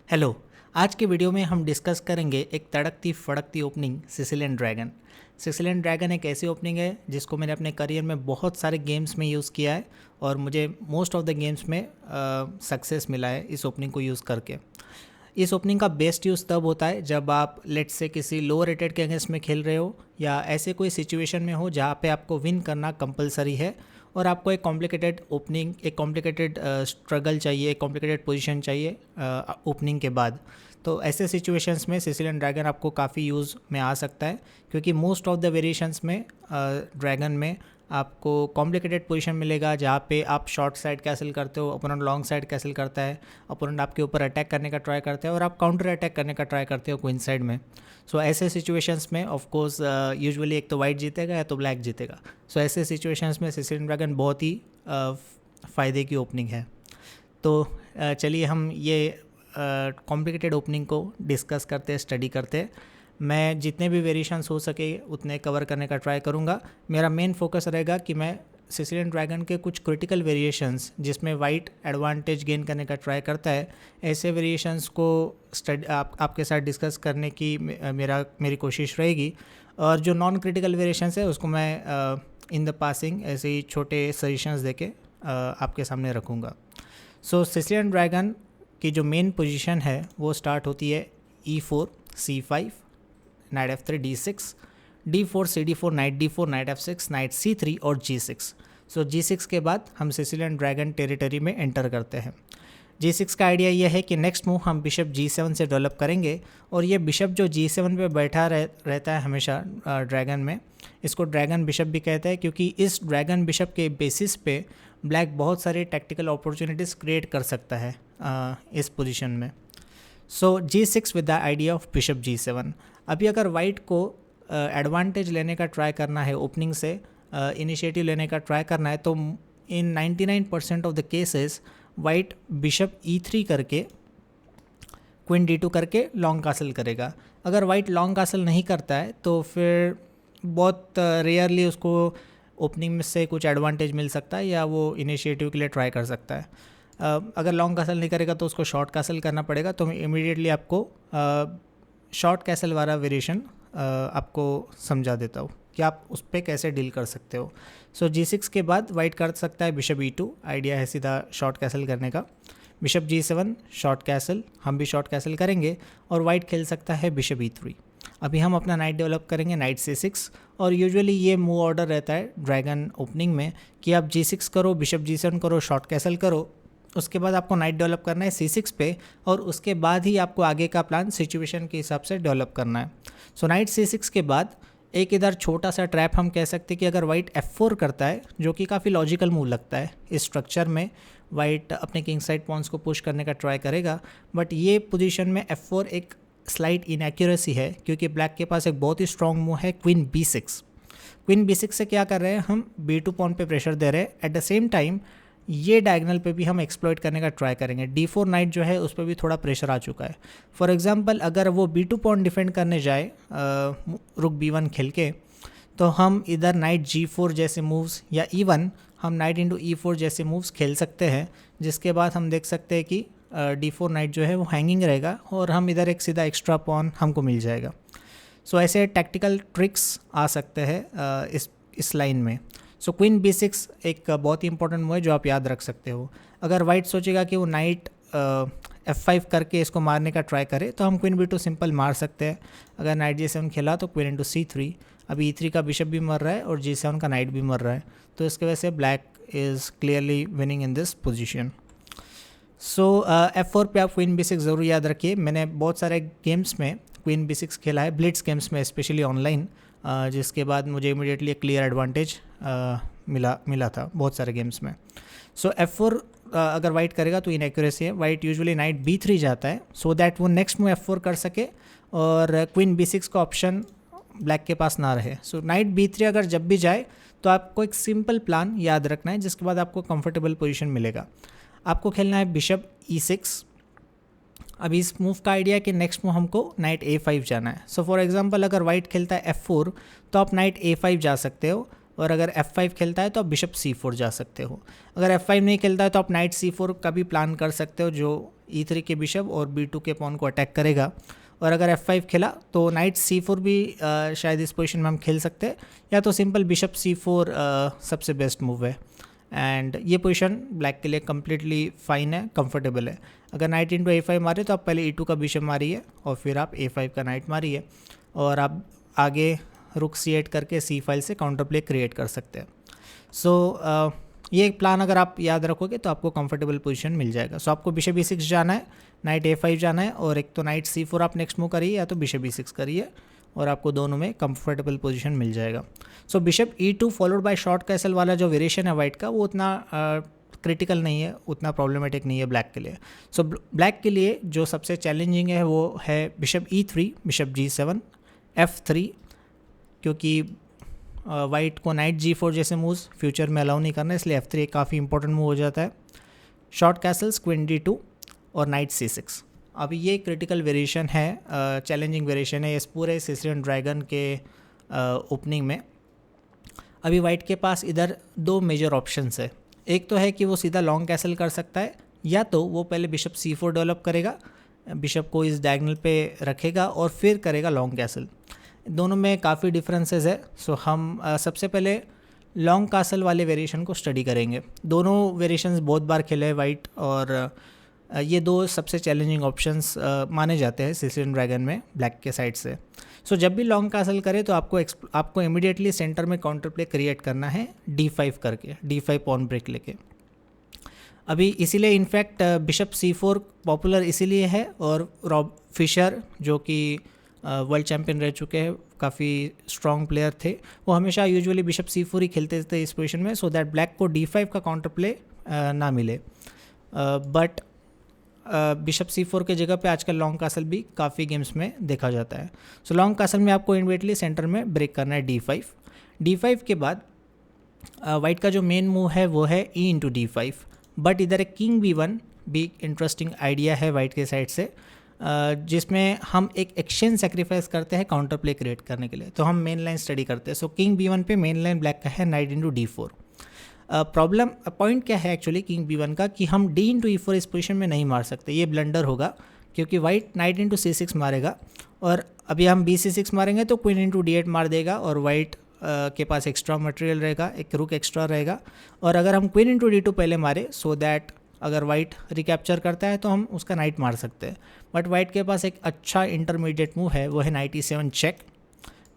Hello. आज के video में हम डिस्कस करेंगे एक तड़कती फड़कती opening Sicilian dragon. Sicilian dragon एक ऐसी ओपनिंग है जिसको मैंने अपने करियर में बहुत सारे गेम्स में यूज़ किया है और मुझे मोस्ट ऑफ द गेम्स में सक्सेस मिला है इस ओपनिंग को यूज़ करके। इस ओपनिंग का बेस्ट यूज़ तब होता है जब आप लेट से किसी लो रेटेड के अगेंस्ट में खेल रहे हो या ऐसे कोई सिचुएशन में हो जहाँ पे आपको विन करना कंपलसरी है और आपको एक कॉम्प्लिकेटेड ओपनिंग, एक कॉम्प्लिकेटेड स्ट्रगल चाहिए, एक कॉम्प्लिकेटेड पोजीशन चाहिए ओपनिंग के बाद। तो ऐसे सिचुएशंस में सिसिलियन ड्रैगन आपको काफ़ी यूज़ में आ सकता है क्योंकि मोस्ट ऑफ द वेरिएशंस में ड्रैगन में आपको कॉम्प्लिकेटेड पोजीशन मिलेगा जहाँ पे आप शॉर्ट साइड कैसल करते हो, अपोनेंट लॉन्ग साइड कैसल करता है, अपोनेंट आपके ऊपर अटैक करने का ट्राई करते हैं और आप काउंटर अटैक करने का ट्राई करते हो क्वीन साइड में। सो ऐसे सिचुएशंस में ऑफ कोर्स यूजुअली एक तो वाइट जीतेगा या तो ब्लैक जीतेगा। सो ऐसे सिचुएशंस में सिसिलियन ड्रैगन बहुत ही फ़ायदे की ओपनिंग है। तो चलिए हम ये कॉम्प्लिकेटेड ओपनिंग को डिस्कस करते हैं, स्टडी करते हैं। मैं जितने भी वेरिएशंस हो सके उतने कवर करने का ट्राई करूँगा। मेरा मेन फोकस रहेगा कि मैं सिसिलियन ड्रैगन के कुछ क्रिटिकल वेरिएशंस जिसमें वाइट एडवांटेज गेन करने का ट्राई करता है, ऐसे वेरिएशंस को आपके साथ डिस्कस करने की मेरी कोशिश रहेगी। और जो नॉन क्रिटिकल वेरिएशंस है उसको मैं इन द पासिंग ऐसे ही छोटे सजेशंस देके आपके सामने रखूँगा। सो सिसिलियन ड्रैगन की जो मेन पोजीशन है वो स्टार्ट होती है E4 C5 night F3 D6 D4 CD4 night D4 night F6 night C3 और G6। सो G6 के बाद हम सिसिलियन ड्रैगन टेरिटरी में एंटर करते हैं। G6 का आइडिया यह है कि नेक्स्ट मूव हम बिशप G7 से डेवलप करेंगे और ये बिशप जो G7 पे बैठा रहता है हमेशा ड्रैगन में, इसको ड्रैगन बिशप भी कहते हैं क्योंकि इस ड्रैगन बिशप के बेसिस पे ब्लैक बहुत सारे टैक्टिकल अपॉर्चुनिटीज़ क्रिएट कर सकता है इस पोजीशन में। सो G6 with the idea of bishop G7। अभी अगर वाइट को एडवांटेज लेने का ट्राई करना है, ओपनिंग से इनिशिएटिव लेने का ट्राई करना है, तो इन 99% of the cases white bishop E3 करके क्वीन D2 करके लॉन्ग कासल करेगा। अगर वाइट लॉन्ग कासल नहीं करता है तो फिर बहुत रेयरली उसको ओपनिंग में से कुछ एडवांटेज मिल सकता है या वो इनिशिएटिव के लिए ट्राई कर सकता है। अगर लॉन्ग कासल नहीं करेगा तो उसको शॉर्ट कासल करना पड़ेगा। तो मैं इमीडिएटली आपको शॉर्ट कैसल वाला वेरिएशन आपको समझा देता हूँ कि आप उस पर कैसे डील कर सकते हो। सो G6 के बाद वाइट कर सकता है बिशप E2, आइडिया है सीधा शॉर्ट कैसल करने का। बिशप G7 शॉर्ट कैसल, हम भी शॉर्ट कैसल करेंगे और वाइट खेल सकता है बिशप E3। अभी हम अपना नाइट डेवलप करेंगे नाइट C6 और यूजुअली ये मूव ऑर्डर रहता है ड्रैगन ओपनिंग में कि आप G6 करो, बिशप G7 करो, शॉर्ट कैसल करो, उसके बाद आपको नाइट डेवलप करना है C6 पे और उसके बाद ही आपको आगे का प्लान सिचुएशन के हिसाब से डेवलप करना है। सो नाइट C6 के बाद एक इधर छोटा सा ट्रैप हम कह सकते हैं कि अगर वाइट F4 करता है, जो कि काफ़ी लॉजिकल मूव लगता है इस स्ट्रक्चर में, वाइट अपने किंग साइड पॉन्स को पुश करने का ट्राई करेगा, बट ये पोजीशन में F4 एक स्लाइट इनएक्यूरेसी है क्योंकि ब्लैक के पास एक बहुत ही स्ट्रॉन्ग मूव है क्वीन B6। क्वीन B6 से क्या कर रहे हैं, हम B2 पॉन पे प्रेशर दे रहे हैं। एट द सेम टाइम ये डायगनल पे भी हम एक्सप्लॉइट करने का ट्राई करेंगे। D4 नाइट जो है उस पर भी थोड़ा प्रेशर आ चुका है। फॉर एग्जांपल अगर वो B2 पॉन डिफेंड करने जाए रुक B1 खेल के, तो हम इधर नाइट G4 जैसे मूव्स या इवन हम नाइट इंटू E4 जैसे मूव्स खेल सकते हैं, जिसके बाद हम देख सकते हैं कि D4 नाइट जो है वो हैंगिंग रहेगा और हम इधर एक सीधा एक्स्ट्रा पॉन हमको मिल जाएगा। सो ऐसे टैक्टिकल ट्रिक्स आ सकते हैं इस लाइन में। सो क्वीन B6 एक बहुत ही इंपॉर्टेंट मूव है जो आप याद रख सकते हो। अगर वाइट सोचेगा कि वो नाइट F5 करके इसको मारने का ट्राई करे तो हम क्वीन B2 सिंपल मार सकते हैं। अगर नाइट G7 खेला तो क्वीन इंटू C3, अभी E3 का बिशप भी मर रहा है और G7 का नाइट भी मर रहा है, तो इसके वजह से black is clearly winning in this position. So F4 पे आप क्वीन B6 ज़रूर याद रखिए। मैंने बहुत सारे गेम्स में क्वीन B6 खेला है, ब्लिट्स गेम्स में स्पेशली ऑनलाइन, जिसके बाद मुझे इमीडिएटली एक क्लियर एडवांटेज मिला था बहुत सारे गेम्स में। सो F4 अगर वाइट करेगा तो इनएक्यूरेसी है। वाइट यूजुअली नाइट B3 जाता है सो दैट वो नेक्स्ट मूव F4 कर सके और क्वीन B6 का ऑप्शन ब्लैक के पास ना रहे। सो नाइट B3 अगर जब भी जाए तो आपको एक सिंपल प्लान याद रखना है जिसके बाद आपको कंफर्टेबल पोजीशन मिलेगा। आपको खेलना है बिशप E6। अभी इस मूव का आइडिया है कि नेक्स्ट मूव हमको नाइट A5 जाना है। सो फॉर एग्जांपल अगर वाइट खेलता है F4 तो आप नाइट A5 जा सकते हो और अगर F5 खेलता है तो आप बिशप C4 जा सकते हो। अगर F5 नहीं खेलता है तो आप नाइट C4 का भी प्लान कर सकते हो, जो E3 के बिशप और B2 के पॉन को अटैक करेगा। और अगर F5 खेला तो नाइट C4 भी शायद इस पोजीशन में हम खेल सकते हैं, या तो सिंपल बिशप C4 सबसे बेस्ट मूव है। एंड ये पोजीशन ब्लैक के लिए कम्प्लीटली फाइन है, कंफर्टेबल है। अगर नाइट इंटू A5 मारे तो आप पहले E2 का बिशप मारिए और फिर आप A5 का नाइट मारिए, और आप आगे रुक C8 करके C फाइल से काउंटर प्ले क्रिएट कर सकते हैं। सो ये एक प्लान अगर आप याद रखोगे तो आपको कंफर्टेबल पोजीशन मिल जाएगा। सो आपको बिशप E6 जाना है, नाइट A5 जाना है, और एक तो नाइट C4 आप नेक्स्ट मूव करिए या तो बिशप E6 करिए, और आपको दोनों में कंफर्टेबल पोजीशन मिल जाएगा। सो bishop E2 followed by short castle वाला जो वेरिएशन है वाइट का, वो उतना क्रिटिकल नहीं है, उतना प्रॉब्लमेटिक नहीं है ब्लैक के लिए। सो ब्लैक के लिए जो सबसे चैलेंजिंग है वो है bishop E3, bishop G7, F3, क्योंकि वाइट को नाइट G4 जैसे मूव्स फ्यूचर में अलाउ नहीं करना, इसलिए F3 एक काफ़ी इंपॉर्टेंट मूव हो जाता है। शॉर्ट कैसल्स, क्वीन D2 और नाइट C6। अभी ये क्रिटिकल वेरिएशन है, चैलेंजिंग वेरिएशन है इस पूरे सिसिलियन ड्रैगन के ओपनिंग में। अभी वाइट के पास इधर दो मेजर ऑप्शंस है। एक तो है कि वो सीधा लॉन्ग कैसल कर सकता है, या तो वो पहले बिशप C4 डेवलप करेगा, बिशप को इस डायगोनल पे रखेगा और फिर करेगा लॉन्ग कैसल। दोनों में काफ़ी डिफरेंसेस है। सो हम सबसे पहले लॉन्ग कैसल वाले वेरिएशन को स्टडी करेंगे। दोनों वेरिएशंस बहुत बार खेले हैं वाइट, और ये दो सबसे चैलेंजिंग ऑप्शंस माने जाते हैं सिसिलियन ड्रैगन में ब्लैक के साइड से। सो जब भी लॉन्ग कैसल करे तो आपको इमीडिएटली सेंटर में काउंटर प्ले क्रिएट करना है D5 करके, D5 पॉन ब्रेक लेके। अभी इसीलिए इनफैक्ट बिशप C4 पॉपुलर इसीलिए है, और रॉब फिशर जो कि वर्ल्ड चैम्पियन रह चुके हैं, काफ़ी स्ट्रॉन्ग प्लेयर थे, वो हमेशा यूजुअली बिशप C4 ही खेलते थे इस पोजीशन में, सो दैट ब्लैक को D5 का काउंटर प्ले ना मिले। बट बिशप C4 के जगह पे आजकल लॉन्ग कैसल भी काफ़ी गेम्स में देखा जाता है। सो लॉन्ग कैसल में आपको इमीडिएटली सेंटर में ब्रेक करना है D5। D5 के बाद वाइट का जो मेन मूव है वो है E इंटू D5, बट इधर एक किंग B1 भी इंटरेस्टिंग आइडिया है वाइट के साइड से, जिसमें हम एक एक्सचेंज सेक्रीफाइस करते हैं काउंटर प्ले क्रिएट करने के लिए। तो हम मेन लाइन स्टडी करते हैं। सो किंग B1 पे मेन लाइन ब्लैक का है night into D4। Problem point क्या है एक्चुअली किंग B1 का, कि हम D इंटू E4 इस पोजीशन में नहीं मार सकते, ये ब्लंडर होगा, क्योंकि वाइट नाइट इंटू C6 मारेगा, और अभी हम BC6 मारेंगे तो क्वीन इंटू D8 मार देगा, और वाइट के पास एक्स्ट्रा मटेरियल रहेगा, एक रुक एक्स्ट्रा रहेगा। और अगर हम क्वीन इंटू D2 पहले मारे, सो दैट अगर वाइट रिकैप्चर करता है तो हम उसका नाइट मार सकते हैं। बट वाइट के पास एक अच्छा इंटरमीडिएट मूव है, वो है night E7 check.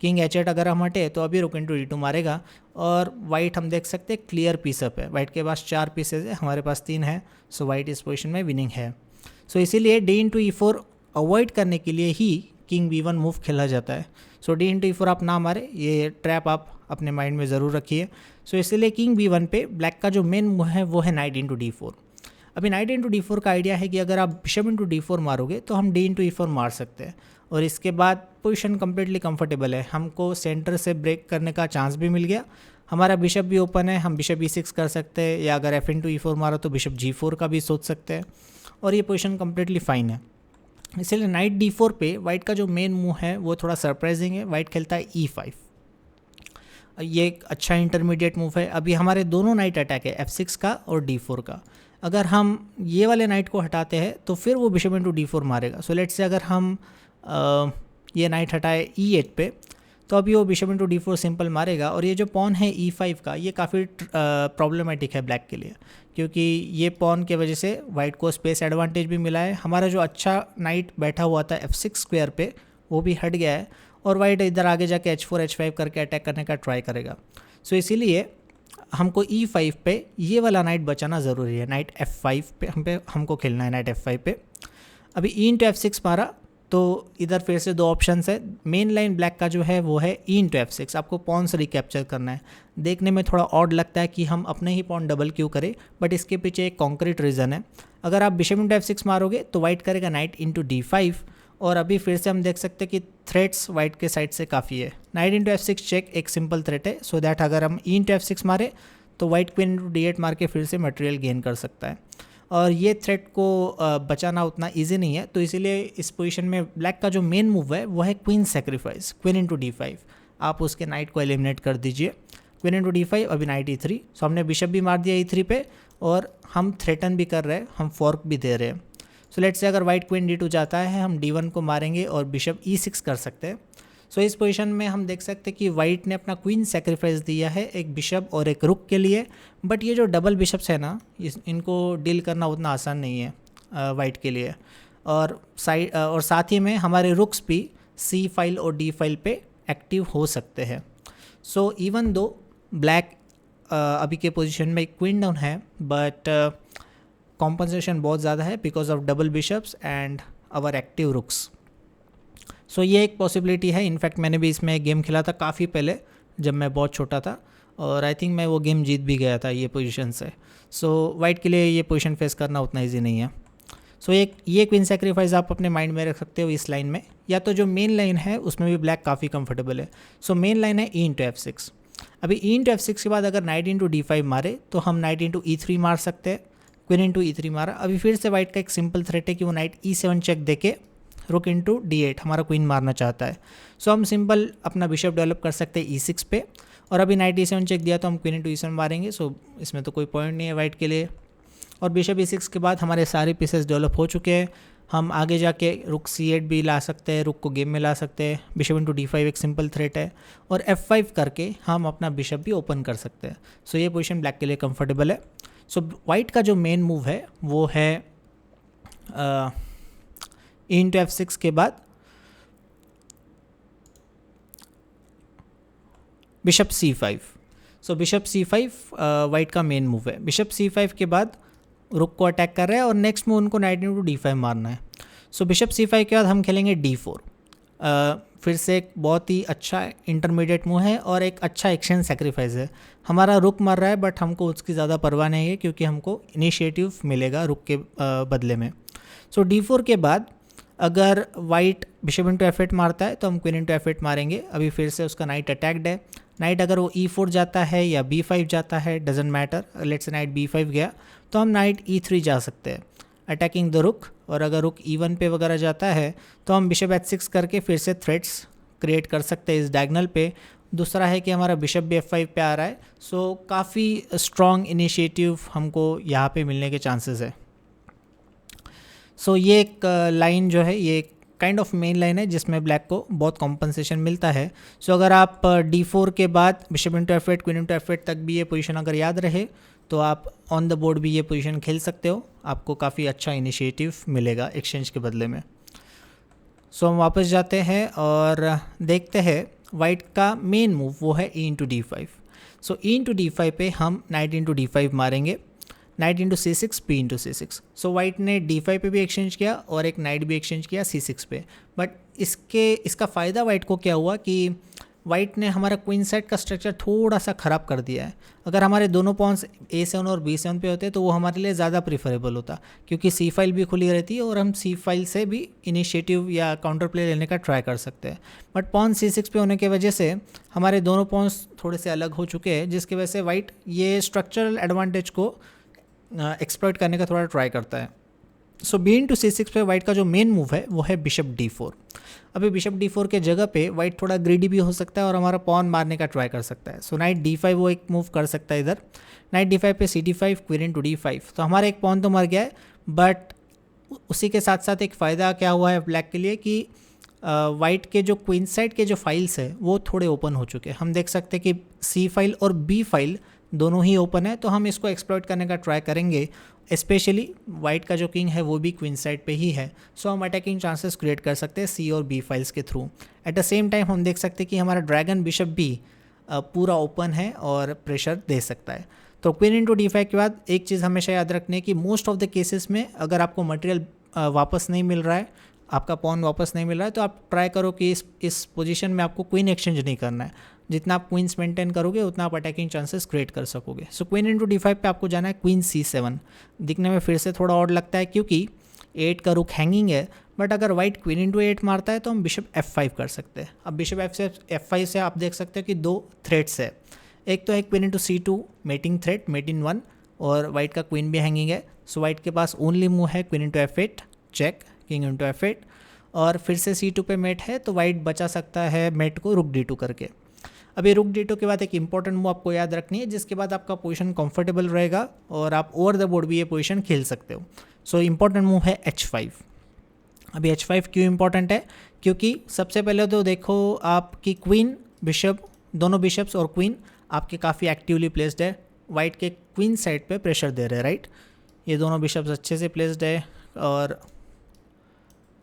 King H8 अगर हम हटे तो अभी रुक इंटू D2 मारेगा, और वाइट हम देख सकते हैं क्लियर पीसअप है। वाइट के पास 4 पीसेज है, हमारे पास 3 है, सो वाइट इस पोजीशन में विनिंग है। सो इसीलिए D इंटू E4 अवॉइड करने के लिए ही किंग B1 मूव खेला जाता है। सो D इंटू E4 आप ना मारे, ये ट्रैप आप अपने माइंड में ज़रूर रखिए। सो इसीलिए किंग B1 पे ब्लैक का जो मेन मूव है वो है नाइट इंटू D4। अभी नाइट इंटू D4 का आइडिया है कि अगर आप बिशप इंटू D4 मारोगे तो हम D इंटू E4 मार सकते हैं, और इसके बाद पोजीशन कम्प्लीटली कंफर्टेबल है। हमको सेंटर से ब्रेक करने का चांस भी मिल गया, हमारा बिशप भी ओपन है, हम बिशप E6 कर सकते हैं, या अगर F इंटू E4 मारो तो बिशप G4 का भी सोच सकते हैं, और ये पोजीशन कम्प्लीटली फाइन है। इसलिए नाइट D4 पे वाइट का जो मेन मूव है वो थोड़ा सरप्राइजिंग है। वाइट खेलता है E5, ये एक अच्छा इंटरमीडिएट मूव है। अभी हमारे दोनों नाइट अटैक है, F6 का और D4 का। अगर हम ये वाले नाइट को हटाते हैं तो फिर वो बिशप इंटू D4 मारेगा। सो लेट्स से अगर हम ये नाइट हटाए E8 पे, तो अभी वो बिशप इंटू D4 सिंपल मारेगा, और ये जो पॉन है E5 का, ये काफ़ी प्रॉब्लमेटिक है ब्लैक के लिए, क्योंकि ये पॉन के वजह से वाइट को स्पेस एडवांटेज भी मिला है। हमारा जो अच्छा नाइट बैठा हुआ था F6 स्क्वायर पे, वो भी हट गया है, और वाइट इधर आगे जाके H4 H5 करके अटैक करने का ट्राई करेगा। सो इसीलिए हमको E5 पे ये वाला नाइट बचाना ज़रूरी है। नाइट F5 पे हमको खेलना है, नाइट F5 पे। अभी E इंटू F6 मारा तो इधर फिर से दो ऑप्शंस है। मेन लाइन ब्लैक का जो है वो है E इंटू F6, आपको पॉन से रिकैप्चर करना है। देखने में थोड़ा ऑड लगता है कि हम अपने ही पॉन डबल क्यों करें, बट इसके पीछे एक कॉन्क्रीट रीज़न है। अगर आप बिशप इंटू F6 मारोगे तो वाइट करेगा नाइट इंटू D5, और अभी फिर से हम देख सकते हैं कि थ्रेट्स वाइट के साइड से काफ़ी है। नाइट इंटू F6 चेक एक सिंपल थ्रेट है, सो दैट अगर हम E इंटू F6 मारे तो वाइट क्वीन इंटू D8 मार के फिर से मटेरियल गेन कर सकता है, और ये थ्रेट को बचाना उतना इजी नहीं है। तो इसीलिए इस पोजीशन में ब्लैक का जो मेन मूव है वो है queen sacrifice, queen into D5। आप उसके नाइट को एलिमिनेट कर दीजिए। क्वीन इंटू D5, अभी नाइट E3। सो हमने बिशप भी मार दिया E3 पे और हम थ्रेटन भी कर रहे हैं, हम फॉर्क भी दे रहे हैं। सो लेट्स से अगर वाइट क्वीन D2 जाता है, हम D1 को मारेंगे और बिशप E6 कर सकते हैं। सो इस पोजीशन में हम देख सकते हैं कि वाइट ने अपना क्वीन सेक्रीफाइस दिया है एक बिशप और एक रुक के लिए, बट ये जो डबल बिशप्स है ना, इनको डील करना उतना आसान नहीं है वाइट के लिए। और साथ ही में हमारे रुक्स भी C फाइल और D फाइल पे एक्टिव हो सकते हैं। सो इवन दो ब्लैक अभी के पोजीशन में क्वीन डाउन है, बट कॉम्पनसेशन बहुत ज़्यादा है because of double bishops and our active rooks. So ये एक पॉसिबिलिटी है। इनफैक्ट मैंने भी इसमें गेम खेला था काफ़ी पहले जब मैं बहुत छोटा था, और आई थिंक मैं वो गेम जीत भी गया था ये पोजीशन से। सो वाइट के लिए ये पोजीशन फेस करना उतना ईजी नहीं है। सो ये क्वीन सेक्रीफाइस आप अपने माइंड में रख सकते हो इस लाइन में, या तो जो मेन लाइन है उसमें भी ब्लैक काफ़ी कंफर्टेबल है। सो मेन लाइन है E इंटू F6। अभी E इंटू F6 के बाद अगर नाइट इंटू D5 मारे तो हम नाइट इंटू E3 मार सकते हैं। क्वीन इंटू E3 मारा, अभी फिर से वाइट का एक सिंपल थ्रेट है कि वो नाइट E7 चेक देके रुक इंटू D8 हमारा क्वीन मारना चाहता है। सो हम सिंपल अपना बिशप डेवलप कर सकते हैं E6 पे, और अभी नाइट E7 चेक दिया तो हम क्वीन इंटू E7 मारेंगे। सो इसमें तो कोई पॉइंट नहीं है वाइट के लिए। और बिशप E6 के बाद हमारे सारे पीसेस डेवलप हो चुके हैं। हम आगे जाके रुक C8 भी ला सकते हैं, रुक को गेम में ला सकते हैं। बिशप इंटू D5 एक सिंपल थ्रेट है, और F5 करके हम अपना बिशप भी ओपन कर सकते हैं। सो ये पोजीशन ब्लैक के लिए कंफर्टेबल है। सो वाइट का जो मेन मूव है वो है E इंटू F6 के बाद बिशप C5। सो बिशप C5 वाइट का मेन मूव है। बिशप C5 के बाद रुक को अटैक कर रहे हैं और नेक्स्ट मूव उनको नाइट इंटू D5 मारना है। सो बिशप C5 के बाद हम खेलेंगे D4। फिर से एक बहुत ही अच्छा इंटरमीडिएट मूव है और एक अच्छा एक्शन सेक्रीफाइस है। हमारा रुक मर रहा है बट हमको उसकी ज़्यादा परवाह नहीं है, क्योंकि हमको इनिशिएटिव मिलेगा रुक के बदले में। सो D4 के बाद अगर वाइट बिशप इंटू F8 मारता है तो हम क्वीन इंटू F8 मारेंगे। अभी फिर से उसका नाइट अटैक्ड है। नाइट अगर वो E4 जाता है या B5 जाता है, doesn't matter. Let's say night B5 गया तो हम नाइट E3 जा सकते हैं अटैकिंग द रुक, और अगर रुक E1 पे वगैरह जाता है तो हम बिशप H6 करके फिर से थ्रेट्स क्रिएट कर सकते हैं इस डायगोनल पे। दूसरा है कि हमारा बिशप भी F5 पे आ रहा है। सो काफ़ी स्ट्रॉन्ग इनिशिएटिव हमको यहाँ पे मिलने के चांसेस है। सो ये एक लाइन जो है ये काइंड ऑफ मेन लाइन है जिसमें ब्लैक को बहुत कॉम्पनसेशन मिलता है। सो अगर आप D4 के बाद bishop into F8 queen into F8 तक भी ये पोजीशन अगर याद रहे तो आप ऑन द बोर्ड भी ये पोजीशन खेल सकते हो। आपको काफ़ी अच्छा इनिशिएटिव मिलेगा एक्सचेंज के बदले में। सो हम वापस जाते हैं और देखते हैं वाइट का मेन मूव वो है E इंटू D5। सो E इंटू D5 पे हम नाइट इंटू D5 मारेंगे, night into C6 P into C6। So white ने D5 पे भी एक्सचेंज किया और एक नाइट भी एक्सचेंज किया C6 पे। बट इसका फ़ायदा वाइट को क्या हुआ कि वाइट ने हमारा क्वीन साइड का स्ट्रक्चर थोड़ा सा ख़राब कर दिया है। अगर हमारे दोनों पॉन्स A7 और B7 पे होते तो वो हमारे लिए ज़्यादा प्रीफरेबल होता, क्योंकि C फाइल भी खुली रहती है और हम C फाइल से भी इनिशिएटिव या काउंटर प्ले लेने का ट्राई कर सकते हैं। बट पॉन C6 पे होने की वजह से हमारे दोनों पॉन्स थोड़े से अलग हो चुके हैं, जिसकी वजह से वाइट ये स्ट्रक्चरल एडवांटेज को एक्सप्लॉइट करने का थोड़ा ट्राई करता है। सो B इंटू C6 पे वाइट का जो मेन मूव है वो है बिशप D4। अभी बिशप D4 के जगह पे वाइट थोड़ा ग्रीडी भी हो सकता है और हमारा पॉन मारने का ट्राई कर सकता है। सो नाइट D5 वो एक मूव कर सकता है इधर। नाइट D5 पे CD5 क्वीन इंटू D5। तो हमारा एक पॉन तो मर गया है, बट उसी के साथ साथ एक फ़ायदा क्या हुआ है ब्लैक के लिए कि वाइट के जो क्वीन साइड के जो फाइल्स है वो थोड़े ओपन हो चुके हैं। हम देख सकते हैं कि C फाइल और B फाइल दोनों ही ओपन है, तो हम इसको एक्सप्लॉइट करने का ट्राई करेंगे। स्पेशली वाइट का जो किंग है वो भी क्वीन साइड पे ही है। सो हम अटैकिंग चांसेस क्रिएट कर सकते हैं C और B फाइल्स के through. At the same time हम देख सकते हैं कि हमारा ड्रैगन बिशप भी पूरा ओपन है और प्रेशर दे सकता है। तो क्वीन इंटू D5 के बाद एक चीज़ हमेशा याद रखने की, मोस्ट ऑफ द केसेस में अगर आपको मटेरियल वापस नहीं मिल रहा है, आपका पॉन वापस नहीं मिल रहा है, तो आप ट्राई करो कि इस पोजीशन में आपको क्वीन एक्सचेंज नहीं करना है। जितना आप क्वींस मेंटेन करोगे उतना आप अटैकिंग चांसेस क्रिएट कर सकोगे। सो क्वीन इंटू D5 पे आपको जाना है क्वीन C7। दिखने में फिर से थोड़ा ऑड लगता है क्योंकि 8 का रुक हैंगिंग है, बट अगर वाइट क्वीन इंटू 8 मारता है तो हम बिशप F5 कर सकते हैं। अब बिशप F5 से आप देख सकते हो कि दो थ्रेट्स है। एक तो है queen into C2 mating threat, mate in 1, और वाइट का क्वीन भी हैंगिंग है। सो वाइट के पास ओनली मूव है queen into F8 check, king into F8, और फिर से C2 पे मेट है तो वाइट बचा सकता है मेट को रुक D2 करके। अभी रुक D2 के बाद एक इंपॉर्टेंट मूव आपको याद रखनी है, जिसके बाद आपका पोजीशन कंफर्टेबल रहेगा और आप ओवर द बोर्ड भी ये पोजीशन खेल सकते हो। सो इंपॉर्टेंट मूव है H5। अभी H5 क्यों इंपॉर्टेंट है? क्योंकि सबसे पहले तो देखो आपकी क्वीन बिशप, दोनों बिशप्स और क्वीन आपके काफ़ी एक्टिवली प्लेस्ड है। वाइट के क्वीन साइड पे प्रेशर दे रहे हैं, राइट। ये दोनों बिशप्स अच्छे से प्लेस्ड है और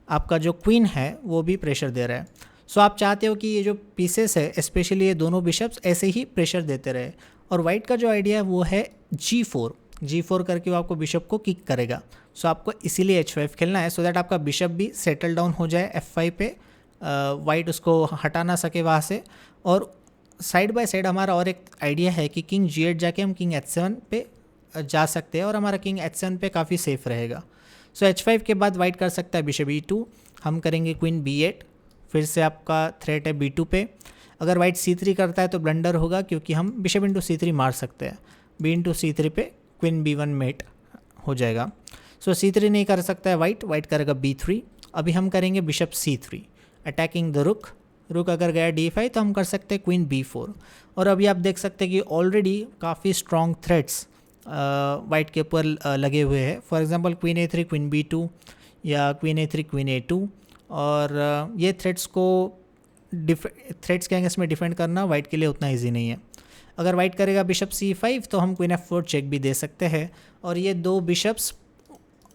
आपका जो क्वीन है वो भी प्रेशर दे रहा है। सो आप चाहते हो कि ये जो पीसेस है, स्पेशली ये दोनों बिशप्स ऐसे ही प्रेशर देते रहे। और वाइट का जो आइडिया है वो है G4 करके वो आपको बिशप को किक करेगा। सो आपको इसीलिए H5 खेलना है, सो दैट आपका बिशप भी सेटल डाउन हो जाए F5 पे, वाइट उसको हटा ना सके वहाँ से। और साइड बाय साइड हमारा और एक आइडिया है कि किंग G8 जाके हम किंग H7 पे जा सकते हैं और हमारा किंग H7 पे काफ़ी सेफ रहेगा। सो H5 के बाद वाइट कर सकता है बिशप E2, हम करेंगे क्वीन B8, फिर से आपका थ्रेट है B2 पे। अगर वाइट C3 करता है तो ब्लंडर होगा, क्योंकि हम बिशप इंटू C3 मार सकते हैं। B इंटू C3 पे क्वीन B1 मेट हो जाएगा। सो C3 नहीं कर सकता है वाइट करेगा B3। अभी हम करेंगे बिशप C3 अटैकिंग द रुक अगर गया D5 तो हम कर सकते हैं क्वीन B4। और अभी आप देख सकते हैं कि ऑलरेडी काफ़ी स्ट्रॉन्ग थ्रेट्स वाइट के ऊपर लगे हुए हैं। For example queen A3 queen B2 या क्वीन A3 क्वीन A2। और ये थ्रेट्स के अगेंस्ट में डिफेंड करना वाइट के लिए उतना ईजी नहीं है। अगर वाइट करेगा बिशप C5 तो हम क्वीन F4 चेक भी दे सकते हैं। और ये दो बिशप्स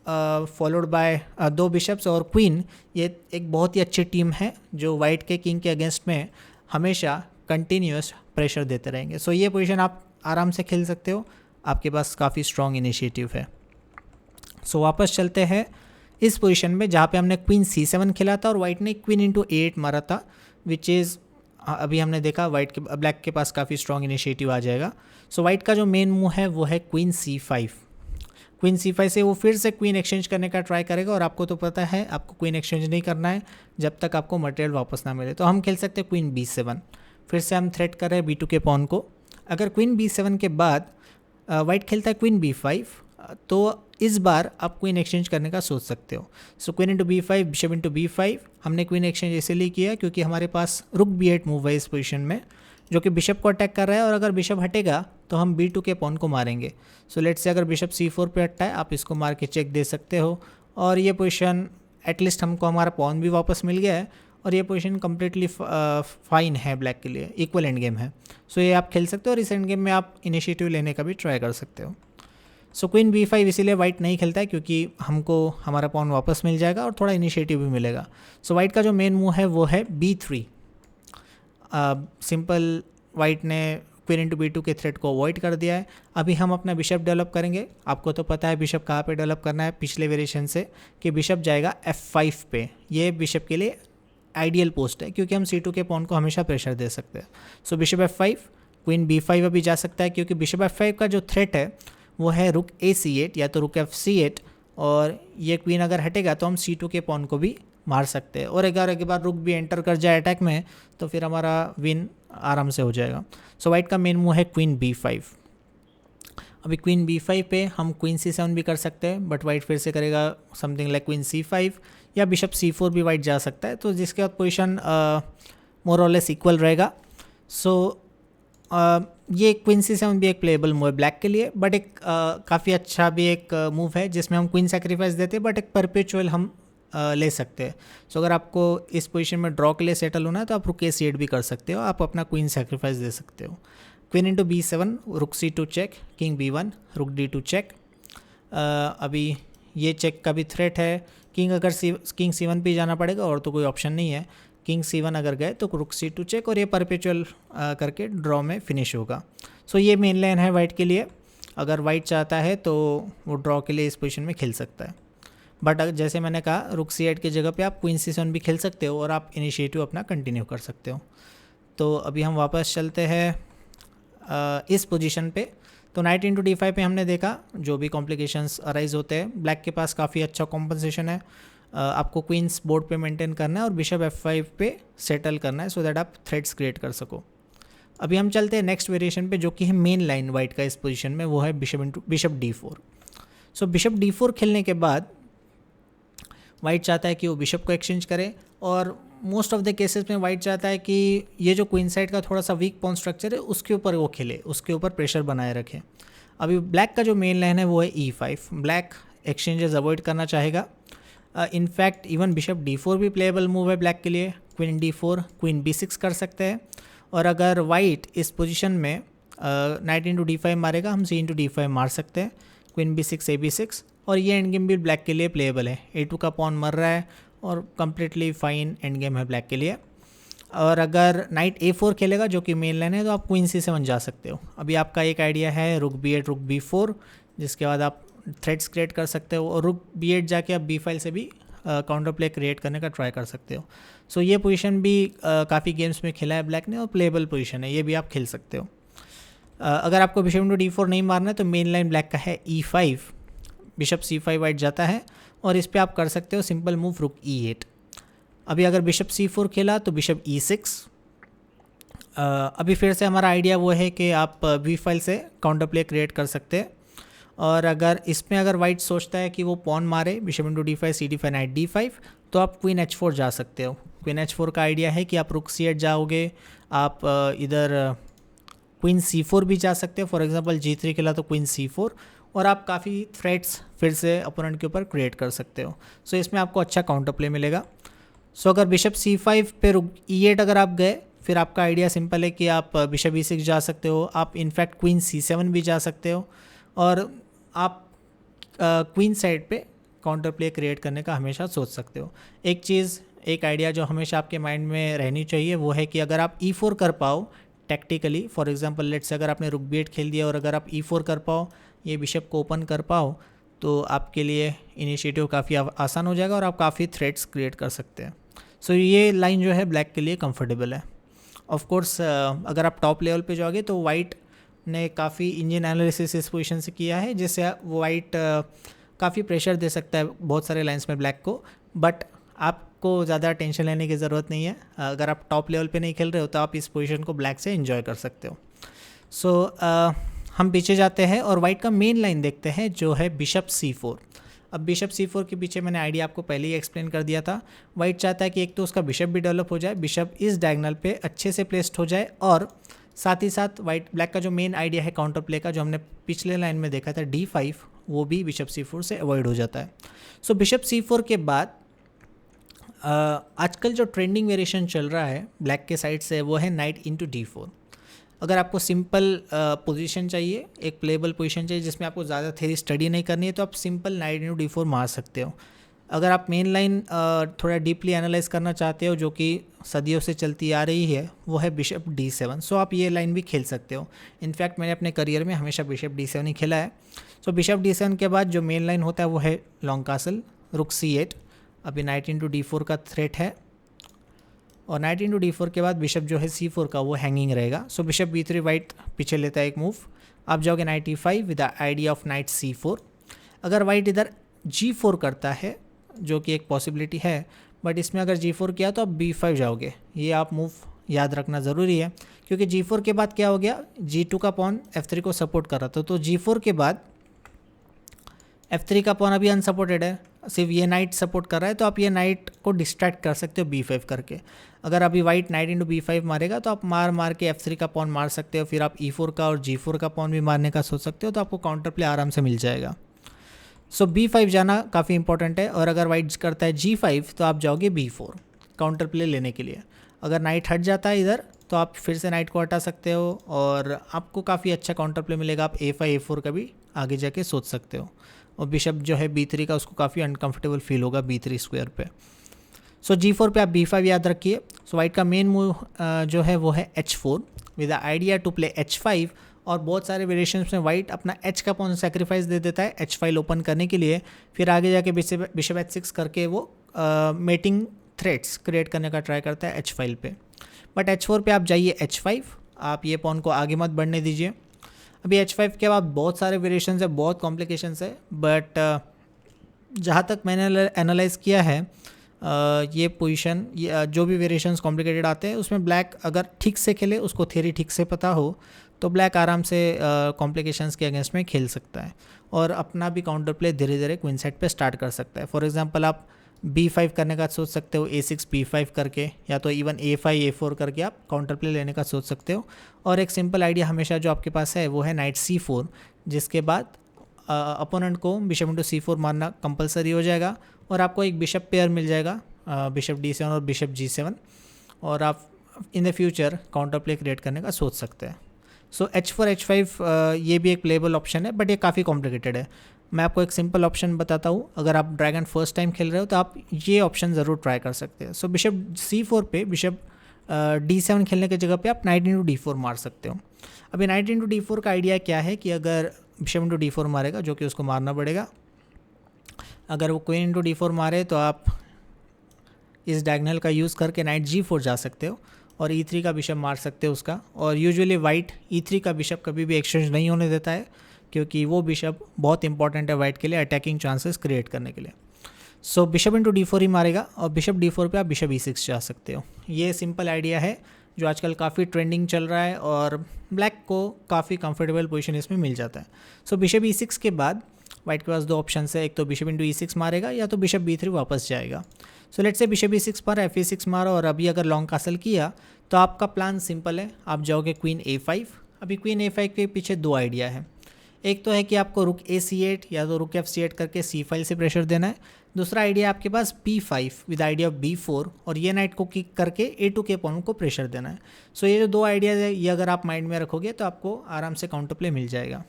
फॉलोड बाय दो बिशप्स और क्वीन, ये एक बहुत ही अच्छी टीम है जो वाइट के किंग के अगेंस्ट में हमेशा कंटिन्यूस प्रेशर देते रहेंगे। सो ये पोजीशन आप आराम से खेल सकते हो, आपके पास काफ़ी स्ट्रॉन्ग इनिशिएटिव है। सो वापस चलते हैं इस पोजीशन में जहाँ पे हमने क्वीन C7 खेला था और वाइट ने क्वीन इंटू A8 मारा था, विच इज़ अभी हमने देखा ब्लैक के पास काफ़ी स्ट्रॉन्ग इनिशिएटिव आ जाएगा। सो वाइट का जो मेन मूव है वो है क्वीन C5। क्वीन C5 से वो फिर से क्वीन एक्सचेंज करने का ट्राई करेगा, और आपको तो पता है आपको क्वीन एक्सचेंज नहीं करना है जब तक आपको मटेरियल वापस ना मिले। तो हम खेल सकते हैं क्वीन B7, फिर से हम थ्रेट कर रहे हैं B2 के पॉन को। अगर क्वीन B7 के बाद वाइट खेलता है क्वीन B5, तो इस बार आप क्वीन एक्सचेंज करने का सोच सकते हो। सो queen into B5 bishop into B5, हमने क्वीन एक्सचेंज इसलिए किया क्योंकि हमारे पास रुक B8 मूव है इस पोजीशन में, जो कि बिशप को अटैक कर रहा है। और अगर बिशप हटेगा तो हम B2 के पॉन को मारेंगे। सो लेट्स से अगर बिशप C4 पे हटता है, आप इसको मार के चेक दे सकते हो। और ये पोजीशन एटलीस्ट हमको हमारा पॉन भी वापस मिल गया है, और ये पोजीशन कम्प्लीटली फाइन है ब्लैक के लिए, इक्वल एंड गेम है। सो ये आप खेल सकते हो, और इस एंड गेम में आप इनिशिएटिव लेने का भी ट्राई कर सकते हो। सो क्वीन B5 इसीलिए वाइट नहीं खेलता है क्योंकि हमको हमारा पॉन वापस मिल जाएगा और थोड़ा इनिशिएटिव भी मिलेगा। सो वाइट का जो मेन मूव है वो है B3। सिंपल वाइट ने क्वीन इंटू B2 के थ्रेट को अवॉइड कर दिया है। अभी हम अपना बिशप डेवलप करेंगे। आपको तो पता है बिशप कहाँ पे डेवलप करना है पिछले वेरिएशन से, कि बिशप जाएगा F5 पे। ये बिशप के लिए आइडियल पोस्ट है क्योंकि हम C2 के पॉन को हमेशा प्रेशर दे सकते हैं। सो बिशप F5, क्वीन B5 अभी जा सकता है, क्योंकि बिशप F5 का जो थ्रेट है वो है रुक AC8 या तो रुक FC8, और ये क्वीन अगर हटेगा तो हम C2 के पॉन को भी मार सकते हैं। और अगर एक बार रुक भी एंटर कर जाए अटैक में तो फिर हमारा विन आराम से हो जाएगा। सो वाइट का मेन मूव है क्वीन B5। अभी क्वीन B5 पे हम क्वीन C7 भी कर सकते हैं, बट वाइट फिर से करेगा समथिंग लाइक क्वीन C5 या बिशप C4 भी वाइट जा सकता है, तो जिसके बाद पोजीशन मोर और लेस इक्वल रहेगा। सो ये क्वीन C7 भी एक प्लेएबल मूव है ब्लैक के लिए, बट एक काफ़ी अच्छा भी एक मूव है जिसमें हम क्वीन सेक्रीफाइस देते हैं, बट एक परपेचुअल हम ले सकते हैं। सो अगर आपको इस पोजीशन में ड्रॉ के लिए सेटल होना है तो आप रुक AC8 भी कर सकते हो, आप अपना क्वीन सेक्रीफाइस दे सकते हो। क्वीन इंटू B7, रुक C2 चेक, किंग B1, रुक D2 चेक। अभी ये चेक का भी थ्रेट है। किंग C1 पे जाना पड़ेगा और तो कोई ऑप्शन नहीं है। किंग C1 अगर गए तो रुक C2 चेक, और ये परपेचुअल करके ड्रॉ में फिनिश होगा। सो ये मेन लाइन है वाइट के लिए। अगर वाइट चाहता है तो वो ड्रॉ के लिए इस पोजीशन में खेल सकता है, बट जैसे मैंने कहा रुक C8 की जगह पे आप क्वीन C7 भी खेल सकते हो और आप इनिशिएटिव अपना कंटिन्यू कर सकते हो। तो अभी हम वापस चलते हैं इस पोजीशन पे। तो नाइट इंटू D5 पे हमने देखा जो भी कॉम्प्लिकेशंस अराइज होते हैं। ब्लैक के पास काफ़ी अच्छा कॉम्पनसेशन है। आपको क्वींस बोर्ड पे मेंटेन करना है और बिशप F5 पे सेटल करना है, सो दैट आप थ्रेड्स क्रिएट कर सको। अभी हम चलते हैं नेक्स्ट वेरिएशन पे, जो कि है मेन लाइन वाइट का इस पोजीशन में, वो है बिशप D4। सो बिशप D4 खेलने के बाद वाइट चाहता है कि वो बिशप को एक्सचेंज करे, और मोस्ट ऑफ द केसेस में वाइट चाहता है कि ये जो क्वीन साइड का थोड़ा सा वीक पॉन स्ट्रक्चर है उसके ऊपर वो खेले, उसके ऊपर प्रेशर बनाए रखे। अभी ब्लैक का जो मेन लाइन है वो है E5। ब्लैक एक्सचेंजेस अवॉइड करना चाहेगा। इनफैक्ट इवन बिशप D4 भी प्लेएबल मूव है ब्लैक के लिए। क्वीन D4, क्वीन B6 कर सकते हैं। और अगर वाइट इस पोजीशन में नाइट इंटू D5 मारेगा, हम C इंटू D5 मार सकते हैं। क्वीन B6 AB6, और ये एंड गेम भी ब्लैक के लिए प्लेएबल है। A2 का पॉन मर रहा है और कम्प्लीटली फाइन एंड गेम है ब्लैक के लिए। और अगर नाइट A4 खेलेगा जो कि मेन लाइन है, तो आप क्वीन C7 जा सकते हो। अभी आपका एक आइडिया है रुक B8 रुक B4, जिसके बाद आप थ्रेड्स क्रिएट कर सकते हो, और रुक B8 जाके आप B5 से भी काउंटर प्ले क्रिएट करने का ट्राई कर सकते हो। सो ये पोजीशन भी काफ़ी गेम्स में खेला है ब्लैक ने, और प्लेएबल पोजीशन है, ये भी आप खेल सकते हो। अगर आपको बिशप इंटू D4 नहीं मारना है तो मेन लाइन ब्लैक का है E5, बिशप C5 वाइट जाता है, और इस पे आप कर सकते हो सिंपल मूव रुक E8। अभी अगर बिशप C4 खेला तो बिशप E6। अभी फिर से हमारा आइडिया वो है कि आप B5 से काउंटर प्ले क्रिएट कर सकते हैं। और अगर इसमें अगर वाइट सोचता है कि वो पॉन मारे bishop into D5 CD5 night D5, तो आप क्वीन H4 जा सकते हो। क्वीन H4 का आइडिया है कि आप रुक C8 जाओगे, आप इधर क्वीन C4 भी जा सकते हो। फॉर एग्जांपल G3 खेला तो क्वीन C4, और आप काफ़ी थ्रेट्स फिर से अपोनेंट के ऊपर क्रिएट कर सकते हो। सो इसमें आपको अच्छा काउंटर प्ले मिलेगा। सो अगर बिशप C5 पे रुक E8 अगर आप गए, फिर आपका आइडिया सिंपल है कि आप बिशप E6 जा सकते हो। आप इनफैक्ट क्वीन C7 भी जा सकते हो, और आप क्वीन साइड पे काउंटर प्ले क्रिएट करने का हमेशा सोच सकते हो। एक आइडिया जो हमेशा आपके माइंड में रहनी चाहिए वो है कि अगर आप E4 कर पाओ tactically, for example let's say अगर आपने रुक B8 खेल दिया और अगर आप E4 कर पाओ, ये बिशप को ओपन कर पाओ, तो आपके लिए इनिशिएटिव काफ़ी आसान हो जाएगा और आप काफ़ी थ्रेट्स क्रिएट कर सकते हैं। सो ये लाइन जो है ब्लैक के लिए कंफर्टेबल है। ऑफ कोर्स अगर आप टॉप लेवल पे जाओगे तो वाइट ने काफ़ी इंजन एनालिसिस इस पोजीशन से किया है, जिससे वाइट काफ़ी प्रेशर दे सकता है बहुत सारे लाइंस में ब्लैक को, बट आपको ज़्यादा टेंशन लेने की ज़रूरत नहीं है। अगर आप टॉप लेवल पे नहीं खेल रहे हो तो आप इस पोजीशन को ब्लैक से एंजॉय कर सकते हो। सो हम पीछे जाते हैं और वाइट का मेन लाइन देखते हैं जो है बिशप C4। अब बिशप C4 के पीछे मैंने आइडिया आपको पहले ही एक्सप्लेन कर दिया था। वाइट चाहता है कि एक तो उसका बिशप भी डेवलप हो जाए, बिशप इस डायगोनल पे अच्छे से प्लेस्ड हो जाए, और साथ ही साथ ब्लैक का जो मेन आइडिया है काउंटर प्ले का, जो हमने पिछले लाइन में देखा था D5, वो भी बिशप C4 से अवॉइड हो जाता है। सो बिशप C4 के बाद आजकल जो ट्रेंडिंग वेरिएशन चल रहा है ब्लैक के साइड से वो है नाइट इंटू D4। अगर आपको सिंपल पोजीशन चाहिए, एक प्लेबल पोजीशन चाहिए जिसमें आपको ज़्यादा थ्योरी स्टडी नहीं करनी है, तो आप सिंपल नाइट इंटू D4 मार सकते हो। अगर आप मेन लाइन थोड़ा डीपली एनालाइज करना चाहते हो, जो कि सदियों से चलती आ रही है, वो है बिशप D7। सो आप ये लाइन भी खेल सकते हो। इनफैक्ट मैंने अपने करियर में हमेशा बिशप D7 ही खेला है। सो बिशप D7 के बाद जो मेन लाइन होता है वो है लॉन्ग कासल रुक C8। अभी नाइट इंटू D4 का थ्रेट है, और नाइट इंटू D4 के बाद बिशप जो है C4 का वो हैंगिंग रहेगा। सो बिशप B3 वाइट पीछे लेता है एक मूव, आप जाओगे night E5 with the idea of night C4। अगर वाइट इधर G4 करता है, जो कि एक पॉसिबिलिटी है, बट इसमें अगर G4 किया तो आप B5 जाओगे। ये आप मूव याद रखना ज़रूरी है, क्योंकि G4 के बाद क्या हो गया, G2 का पॉन F3 को सपोर्ट कर रहा था, तो G4 के बाद F3 का पॉन अभी अनसपोर्टेड है, सिर्फ ये नाइट सपोर्ट कर रहा है, तो आप ये नाइट को डिस्ट्रैक्ट कर सकते हो B5 करके। अगर अभी वाइट नाइट इंटू B5 मारेगा तो आप मार के F3 का पॉन मार सकते हो, फिर आप E4 का और G4 का पॉन भी मारने का सोच सकते हो, तो आपको काउंटर प्ले आराम से मिल जाएगा। सो B5 जाना काफ़ी इंपॉर्टेंट है, और अगर वाइट करता है G5 तो आप जाओगे B4 काउंटर प्ले लेने के लिए। अगर नाइट हट जाता है इधर तो आप फिर से नाइट को हटा सकते हो, और आपको काफ़ी अच्छा काउंटर प्ले मिलेगा। आप A5 A4 का भी आगे जाके सोच सकते हो, और बिशप जो है B3 का उसको काफ़ी अनकंफर्टेबल फील होगा B3 स्क्वायर पे। सो G4 पे आप B5 याद रखिए। सो वाइट का मेन मूव जो है वो है H4 with the idea to play H5, और बहुत सारे वेरिएशंस में वाइट अपना H का पॉन सेक्रीफाइस दे देता है H फाइल ओपन करने के लिए, फिर आगे जाके बिशप H6 करके वो मेटिंग थ्रेड्स क्रिएट करने का ट्राई करता है H फाइल पे। बट H4 पे आप जाइए H5, आप ये पॉन को आगे मत बढ़ने दीजिए। अभी H5 के बाद बहुत सारे वेरिएशंस है, बहुत कॉम्प्लिकेशंस है, बट जहाँ तक मैंने एनालाइज किया है, ये पोजीशन जो भी वेरिएशंस कॉम्प्लिकेटेड आते हैं उसमें ब्लैक अगर ठीक से खेले, उसको थ्योरी ठीक से पता हो, तो ब्लैक आराम से कॉम्प्लिकेशंस के अगेंस्ट में खेल सकता है, और अपना भी काउंटर प्ले धीरे धीरे क्वीन साइड पे स्टार्ट कर सकता है। फॉर एग्जांपल आप B5 करने का सोच सकते हो, A6 B5 करके, या तो इवन A5 A4 करके आप काउंटर प्ले लेने का सोच सकते हो। और एक सिंपल आइडिया हमेशा जो आपके पास है वो है नाइट C4, जिसके बाद अपोनेंट को बिशप इंटू C4 मारना कंपलसरी हो जाएगा और आपको एक बिशप पेयर मिल जाएगा, बिशप D7 और बिशप G7, और आप in the future counter play create करने का सोच सकते हैं। सो H4 H5 ये भी एक प्लेबल ऑप्शन है, बट ये काफ़ी कॉम्प्लिकेटेड है। मैं आपको एक सिंपल ऑप्शन बताता हूँ, अगर आप ड्रैगन फर्स्ट टाइम खेल रहे हो तो आप ये ऑप्शन ज़रूर ट्राई कर सकते हैं। सो बिशप C4 पे बिशप D7 खेलने की जगह पे आप नाइट इंटू D4 मार सकते हो। अभी नाइट इंटू D4 का आइडिया क्या है कि अगर बिशप इंटू D4 मारेगा, जो कि उसको मारना पड़ेगा, अगर वो क्वीन इंटू D4 मारे तो आप इस डायगोनल का यूज़ करके नाइट G4 जा सकते हो और E3 का बिशप मार सकते हो उसका। और यूजुअली वाइट E3 का बिशप कभी भी एक्सचेंज नहीं होने देता है, क्योंकि वो बिशप बहुत इंपॉर्टेंट है वाइट के लिए अटैकिंग चांसेस क्रिएट करने के लिए। सो बिशप इंटू D4 ही मारेगा और बिशप D4 पे आप बिशप E6 जा सकते हो। ये सिंपल आइडिया है जो आजकल काफ़ी ट्रेंडिंग चल रहा है और ब्लैक को काफ़ी कंफर्टेबल पोजीशन इसमें मिल जाता है। सो बिशप E6 के बाद वाइट के पास दो ऑप्शन है, एक तो बिशप इंटू E6 मारेगा या तो बिशप B3 वापस जाएगा। So let's say bishop E6 मारा, FE6 मारा, और अभी अगर लॉन्ग कासल किया तो आपका प्लान सिंपल है, आप जाओगे क्वीन A5। अभी क्वीन A5 के पीछे दो आइडिया है, एक तो है कि आपको रुक A C8 या तो रुक F8 करके C5 से प्रेशर देना है। दूसरा आइडिया आपके पास B5 with idea of B4 और ये नाइट को किक करके A2 के पॉइंट को प्रेशर देना है। सो ये जो दो आइडियाज़ है ये अगर आप माइंड में रखोगे तो आपको आराम से काउंटर प्ले मिल जाएगा।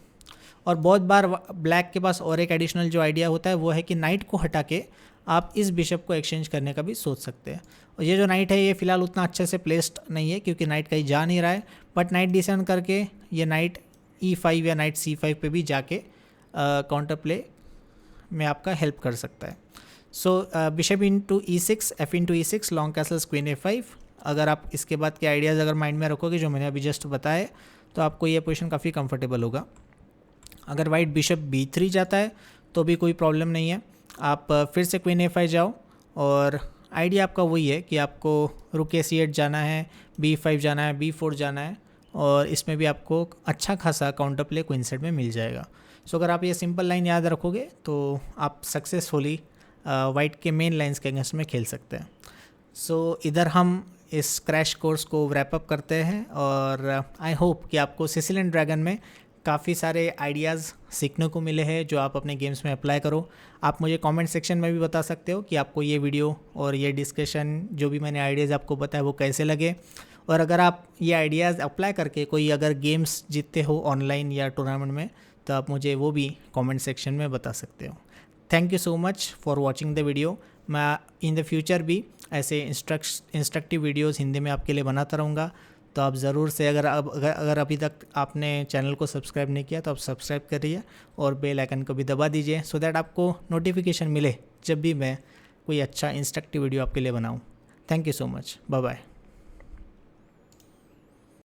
और बहुत बार ब्लैक के पास और एक एडिशनल जो आइडिया होता है वो है कि नाइट को हटा के आप इस बिशप को एक्सचेंज करने का भी सोच सकते हैं। और ये जो नाइट है ये फिलहाल उतना अच्छे से प्लेस्ड नहीं है क्योंकि नाइट कहीं जा नहीं रहा है, बट नाइट D7 करके ये नाइट E5 या नाइट C5 पे भी जाके काउंटर प्ले में आपका हेल्प कर सकता है। सो bishop into E6, F into E6, long Castle's, queen A5। अगर आप इसके बाद के आइडियाज़ अगर माइंड में रखोगे जो मैंने अभी जस्ट बताए तो आपको ये पोजीशन काफ़ी कंफर्टेबल होगा। अगर वाइट बिशप B3 जाता है तो भी कोई प्रॉब्लम नहीं है, आप फिर से क्वीन A5 जाओ और आइडिया आपका वही है कि आपको रुक A8 जाना है, B5 जाना है, B4 जाना है, और इसमें भी आपको अच्छा खासा काउंटर प्ले क्वीन साइड में मिल जाएगा। सो अगर आप ये सिंपल लाइन याद रखोगे तो आप सक्सेसफुली वाइट के मेन लाइंस के अगेंस्ट में खेल सकते हैं। सो इधर हम इस क्रैश कोर्स को रैप अप करते हैं और आई होप कि आपको सिसिलियन ड्रैगन में काफ़ी सारे आइडियाज़ सीखने को मिले हैं जो आप अपने गेम्स में अप्लाई करो। आप मुझे कमेंट सेक्शन में भी बता सकते हो कि आपको ये वीडियो और ये डिस्कशन जो भी मैंने आइडियाज़ आपको बताया वो कैसे लगे, और अगर आप ये आइडियाज़ अप्लाई करके कोई अगर गेम्स जीतते हो ऑनलाइन या टूर्नामेंट में तो आप मुझे वो भी कमेंट सेक्शन में बता सकते हो। Thank you so much for watching the video. मैं इन द फ्यूचर भी ऐसे इंस्ट्रक्टिव वीडियोस हिंदी में आपके लिए बनाता रहूँगा, तो आप ज़रूर से अगर अभी तक आपने चैनल को सब्सक्राइब नहीं किया तो आप सब्सक्राइब करिए और बेल आइकन को भी दबा दीजिए सो दैट आपको नोटिफिकेशन मिले जब भी मैं कोई अच्छा इंस्ट्रक्टिव वीडियो आपके लिए बनाऊँ। Thank you so much, bye bye.